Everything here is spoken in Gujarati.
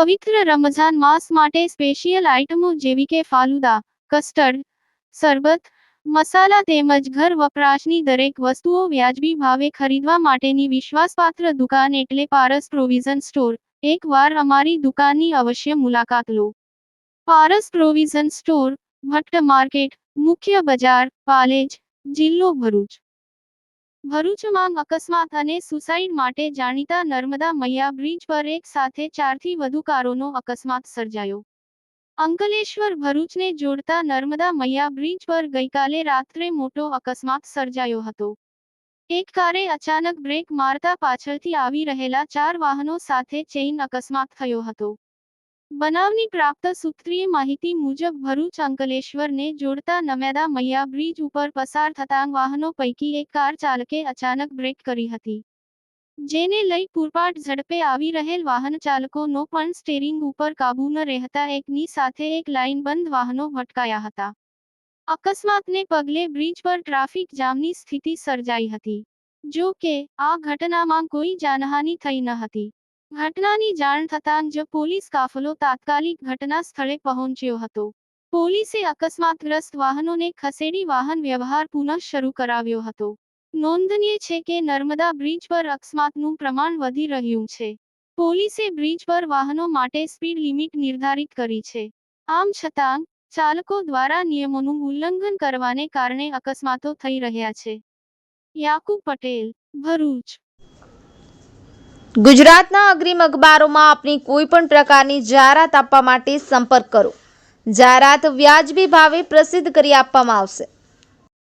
પવિત્ર રમઝાન માસ માટે સ્પેશિયલ આઇટમો જેવી કે ફાલુદા, કસ્ટર્ડ, શરબત, મસાલા તેમજ ઘર વપરાશની દરેક વસ્તુઓ વ્યાજબી ભાવે ખરીદવા માટેની વિશ્વાસપાત્ર દુકાન એટલે પારસ પ્રોવિઝન સ્ટોર। એકવાર અમારી દુકાનની અવશ્ય મુલાકાત લો। પારસ પ્રોવિઝન સ્ટોર, ભટ્ટ માર્કેટ, મુખ્ય બજાર, પાલેજ, જિલ્લો ભરૂચ। ભરૂચમાં અકસ્માત અને સુસાઇડ માટે જાણીતા નર્મદા મૈયા બ્રિજ પર એક સાથે 4થી વધુ કારોનો અકસ્માત સર્જાયો। અંકલેશ્વર ભરૂચને જોડતા નર્મદા મૈયા બ્રિજ પર ગઈકાલે રાત્રે મોટો અકસ્માત સર્જાયો હતો। એક કારે અચાનક બ્રેક મારતા પાછળથી આવી રહેલા 4 વાહનો સાથે ચેઇન અકસ્માત થયો હતો। બનાવની પ્રાપ્ત સૂત્રીય માહિતી મુજબ ભરૂચ અંકલેશ્વરને જોડતા નર્મદા મૈયા બ્રિજ ઉપર પસાર થતાં વાહનો પૈકી એક કાર ચાલકે અચાનક બ્રેક કરી હતી, જેને લઈ પૂરપાટ ઝડપે આવી રહેલ વાહન ચાલકોનો પણ સ્ટીરિંગ ઉપર કાબૂ ન રહેતા એકની સાથે એક લાઇનબંધ વાહનો ભટકાયા હતા। અકસ્માતને પગલે બ્રિજ પર ટ્રાફિક જામની સ્થિતિ સર્જાઈ હતી। જો કે આ ઘટનામાં કોઈ જાનહાનિ થઈ ન હતી। ઘટનાની જાણ થતાં જ પોલીસ કાફલો તાત્કાલિક ઘટના સ્થળે પહોંચ્યો હતો। પોલીસે અકસ્માતગ્રસ્ત વાહનોને ખસેડી વાહન વ્યવહાર પુનઃ શરૂ કરાવ્યો હતો। નોંધનીય છે કે નર્મદા બ્રિજ પર અકસ્માતનું પ્રમાણ વધી રહ્યું છે। પોલીસે બ્રિજ પર વાહનો માટે સ્પીડ લિમિટ નિર્ધારિત કરી છે। આમ છતાં ચાલકો દ્વારા નિયમોનું ઉલ્લંઘન કરવાને કારણે અકસ્માતો થઈ રહ્યા છે। યાકુબ પટેલ, ભરૂચ। ગુજરાતના અગ્રીમ અખબારોમાં આપની કોઈ પણ પ્રકારની જાહેરાત આપવા માટે સંપર્ક કરો। જાહેરાત વ્યાજબી ભાવે પ્રસિદ્ધ કરી આપવામાં આવશે।